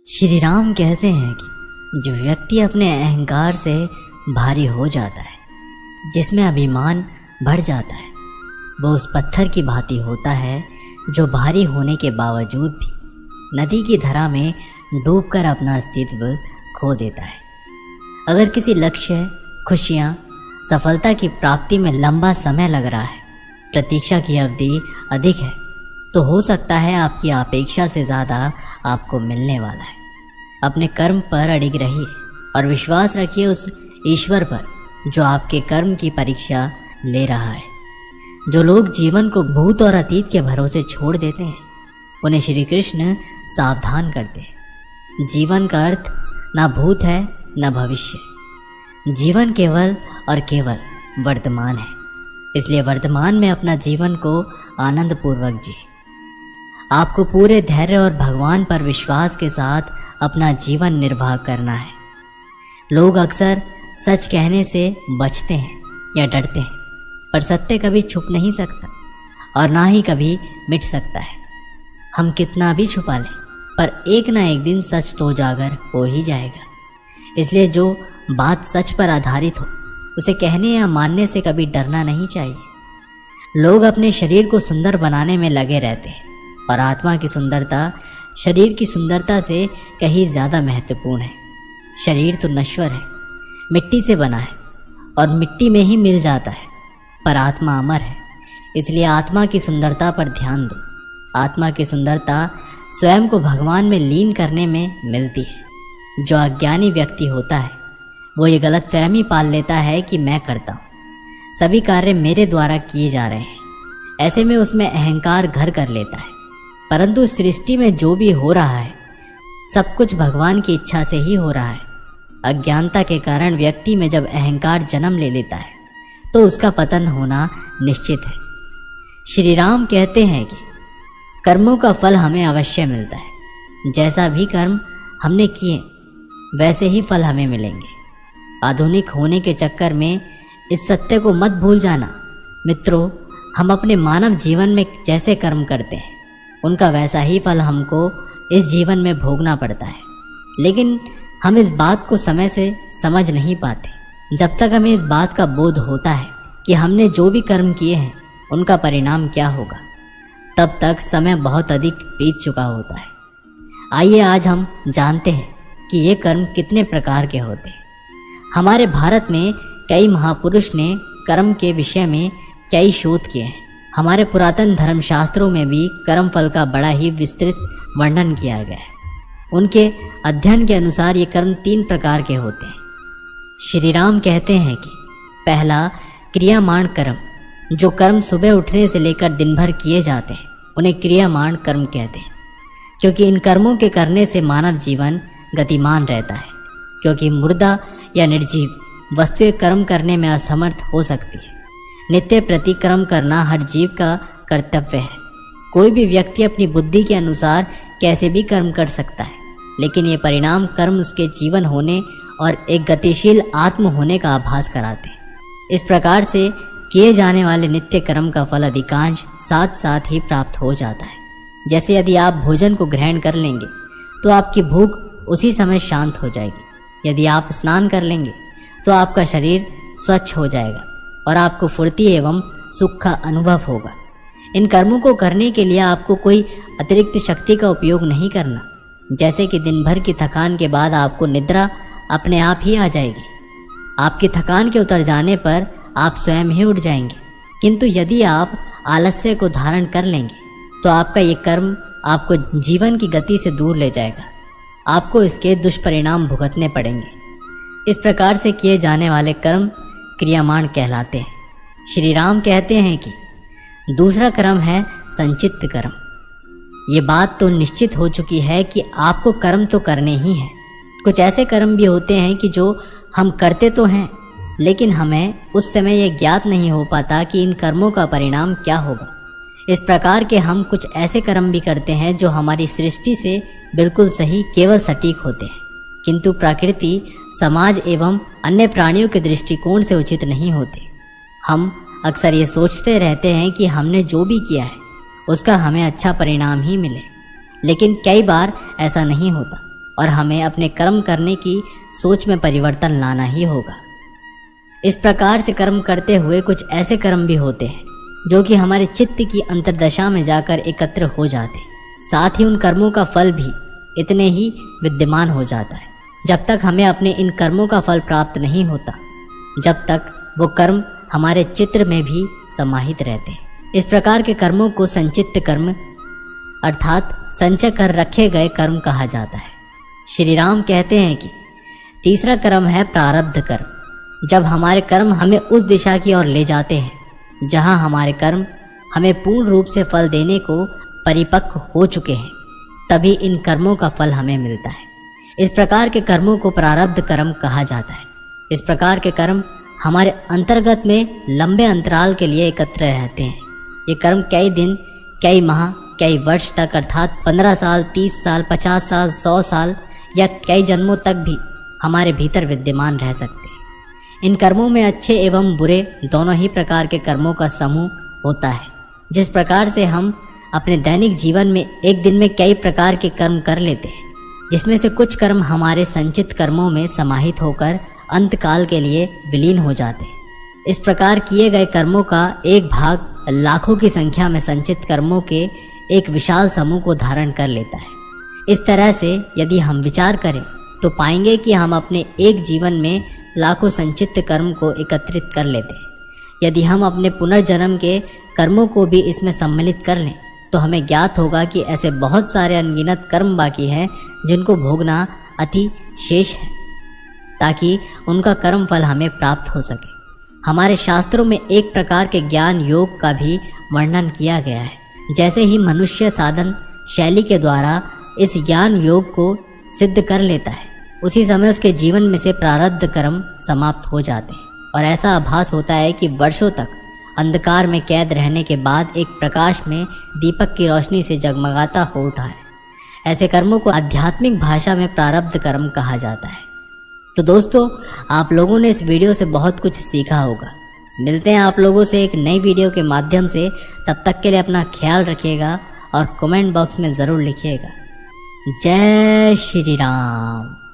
श्री राम कहते हैं कि जो व्यक्ति अपने अहंकार से भारी हो जाता है, जिसमें अभिमान बढ़ जाता है, वो उस पत्थर की भांति होता है जो भारी होने के बावजूद भी नदी की धारा में डूबकर अपना अस्तित्व खो देता है। अगर किसी लक्ष्य, खुशियाँ, सफलता की प्राप्ति में लंबा समय लग रहा है, प्रतीक्षा की अवधि अधिक है, तो हो सकता है आपकी अपेक्षा से ज़्यादा आपको मिलने वाला है। अपने कर्म पर अडिग रहिए और विश्वास रखिए उस ईश्वर पर जो आपके कर्म की परीक्षा ले रहा है। जो लोग जीवन को भूत और अतीत के भरोसे छोड़ देते हैं, उन्हें श्री कृष्ण सावधान करते हैं। जीवन का अर्थ ना भूत है न भविष्य। जीवन केवल और केवल वर्तमान है, इसलिए वर्तमान में अपना जीवन को आनंद पूर्वक जिए। आपको पूरे धैर्य और भगवान पर विश्वास के साथ अपना जीवन निर्वाह करना है। लोग अक्सर सच कहने से बचते हैं या डरते हैं, पर सत्य कभी छुप नहीं सकता और ना ही कभी मिट सकता है। हम कितना भी छुपा लें, पर एक ना एक दिन सच तो उजागर हो ही जाएगा। इसलिए जो बात सच पर आधारित हो, उसे कहने या मानने से कभी डरना नहीं चाहिए। लोग अपने शरीर को सुंदर बनाने में लगे रहते हैं, और आत्मा की सुंदरता शरीर की सुंदरता से कहीं ज़्यादा महत्वपूर्ण है। शरीर तो नश्वर है, मिट्टी से बना है और मिट्टी में ही मिल जाता है, पर आत्मा अमर है। इसलिए आत्मा की सुंदरता पर ध्यान दो। आत्मा की सुंदरता स्वयं को भगवान में लीन करने में मिलती है। जो अज्ञानी व्यक्ति होता है, वो ये गलतफहमी पाल लेता है कि मैं करता हूँ, सभी कार्य मेरे द्वारा किए जा रहे हैं। ऐसे में उसमें अहंकार घर कर लेता है। परंतु सृष्टि में जो भी हो रहा है, सब कुछ भगवान की इच्छा से ही हो रहा है। अज्ञानता के कारण व्यक्ति में जब अहंकार जन्म ले लेता है, तो उसका पतन होना निश्चित है। श्री राम कहते हैं कि कर्मों का फल हमें अवश्य मिलता है। जैसा भी कर्म हमने किए, वैसे ही फल हमें मिलेंगे। आधुनिक होने के चक्कर में इस सत्य को मत भूल जाना। मित्रों, हम अपने मानव जीवन में जैसे कर्म करते हैं, उनका वैसा ही फल हमको इस जीवन में भोगना पड़ता है। लेकिन हम इस बात को समय से समझ नहीं पाते। जब तक हमें इस बात का बोध होता है कि हमने जो भी कर्म किए हैं, उनका परिणाम क्या होगा, तब तक समय बहुत अधिक बीत चुका होता है। आइए आज हम जानते हैं कि ये कर्म कितने प्रकार के होते हैं। हमारे भारत में कई महापुरुष ने कर्म के विषय में कई शोध किए हैं। हमारे पुरातन धर्मशास्त्रों में भी कर्म फल का बड़ा ही विस्तृत वर्णन किया गया है। उनके अध्ययन के अनुसार ये कर्म 3 प्रकार के होते हैं। श्री राम कहते हैं कि पहला, क्रियामाण कर्म। जो कर्म सुबह उठने से लेकर दिन भर किए जाते हैं, उन्हें क्रियामाण कर्म कहते हैं। क्योंकि इन कर्मों के करने से मानव जीवन गतिमान रहता है। क्योंकि मुर्दा या निर्जीव वस्तुएं कर्म करने में असमर्थ हो सकती है। नित्य प्रति कर्म करना हर जीव का कर्तव्य है। कोई भी व्यक्ति अपनी बुद्धि के अनुसार कैसे भी कर्म कर सकता है, लेकिन ये परिणाम कर्म उसके जीवन होने और एक गतिशील आत्म होने का आभास कराते हैं। इस प्रकार से किए जाने वाले नित्य कर्म का फल अधिकांश साथ साथ ही प्राप्त हो जाता है। जैसे यदि आप भोजन को ग्रहण कर लेंगे, तो आपकी भूख उसी समय शांत हो जाएगी। यदि आप स्नान कर लेंगे, तो आपका शरीर स्वच्छ हो जाएगा और आपको फुर्ती एवं सुख का अनुभव होगा। इन कर्मों को करने के लिए आपको कोई अतिरिक्त शक्ति का उपयोग नहीं करना। जैसे कि दिन भर की थकान के बाद आपको निद्रा अपने आप ही आ जाएगी। आपकी थकान के उतर जाने पर आप स्वयं ही उठ जाएंगे। किंतु यदि आप आलस्य को धारण कर लेंगे, तो आपका ये कर्म आपको जीवन की गति से दूर ले जाएगा। आपको इसके दुष्परिणाम भुगतने पड़ेंगे। इस प्रकार से किए जाने वाले कर्म क्रियामाण कहलाते हैं। श्री राम कहते हैं कि दूसरा कर्म है संचित कर्म। ये बात तो निश्चित हो चुकी है कि आपको कर्म तो करने ही हैं। कुछ ऐसे कर्म भी होते हैं कि जो हम करते तो हैं, लेकिन हमें उस समय ये ज्ञात नहीं हो पाता कि इन कर्मों का परिणाम क्या होगा। इस प्रकार के हम कुछ ऐसे कर्म भी करते हैं जो हमारी सृष्टि से बिल्कुल सही, केवल सटीक होते हैं, किंतु प्रकृति, समाज एवं अन्य प्राणियों के दृष्टिकोण से उचित नहीं होते। हम अक्सर ये सोचते रहते हैं कि हमने जो भी किया है, उसका हमें अच्छा परिणाम ही मिले, लेकिन कई बार ऐसा नहीं होता। और हमें अपने कर्म करने की सोच में परिवर्तन लाना ही होगा। इस प्रकार से कर्म करते हुए कुछ ऐसे कर्म भी होते हैं जो कि हमारे चित्त की अंतर्दशा में जाकर एकत्र हो जाते हैं। साथ ही उन कर्मों का फल भी इतने ही विद्यमान हो जाता है। जब तक हमें अपने इन कर्मों का फल प्राप्त नहीं होता, जब तक वो कर्म हमारे चित्त में भी समाहित रहते हैं। इस प्रकार के कर्मों को संचित कर्म अर्थात संचय कर रखे गए कर्म कहा जाता है। श्री राम कहते हैं कि तीसरा कर्म है प्रारब्ध कर्म। जब हमारे कर्म हमें उस दिशा की ओर ले जाते हैं जहां हमारे कर्म हमें पूर्ण रूप से फल देने को परिपक्व हो चुके हैं, तभी इन कर्मों का फल हमें मिलता है। इस प्रकार के कर्मों को प्रारब्ध कर्म कहा जाता है। इस प्रकार के कर्म हमारे अंतर्गत में लंबे अंतराल के लिए एकत्र रहते हैं। ये कर्म कई दिन, कई माह, कई वर्ष तक अर्थात 15 साल, 30 साल, 50 साल, 100 साल या कई जन्मों तक भी हमारे भीतर विद्यमान रह सकते हैं। इन कर्मों में अच्छे एवं बुरे दोनों ही प्रकार के कर्मों का समूह होता है। जिस प्रकार से हम अपने दैनिक जीवन में एक दिन में कई प्रकार के कर्म कर लेते हैं, जिसमें से कुछ कर्म हमारे संचित कर्मों में समाहित होकर अंतकाल के लिए विलीन हो जाते हैं। इस प्रकार किए गए कर्मों का एक भाग लाखों की संख्या में संचित कर्मों के एक विशाल समूह को धारण कर लेता है। इस तरह से यदि हम विचार करें तो पाएंगे कि हम अपने एक जीवन में लाखों संचित कर्म को एकत्रित कर लेते हैं। यदि हम अपने पुनर्जन्म के कर्मों को भी इसमें सम्मिलित कर लें तो हमें ज्ञात होगा कि ऐसे बहुत सारे अनगिनत कर्म बाकी हैं जिनको भोगना अति शेष है, ताकि उनका कर्म फल हमें प्राप्त हो सके। हमारे शास्त्रों में एक प्रकार के ज्ञान योग का भी वर्णन किया गया है। जैसे ही मनुष्य साधन शैली के द्वारा इस ज्ञान योग को सिद्ध कर लेता है, उसी समय उसके जीवन में से प्रारब्ध कर्म समाप्त हो जाते हैं और ऐसा आभास होता है कि वर्षों तक अंधकार में कैद रहने के बाद एक प्रकाश में दीपक की रोशनी से जगमगाता हो उठा है। ऐसे कर्मों को आध्यात्मिक भाषा में प्रारब्ध कर्म कहा जाता है। तो दोस्तों, आप लोगों ने इस वीडियो से बहुत कुछ सीखा होगा। मिलते हैं आप लोगों से एक नई वीडियो के माध्यम से। तब तक के लिए अपना ख्याल रखिएगा और कमेंट बॉक्स में ज़रूर लिखिएगा। जय श्री राम।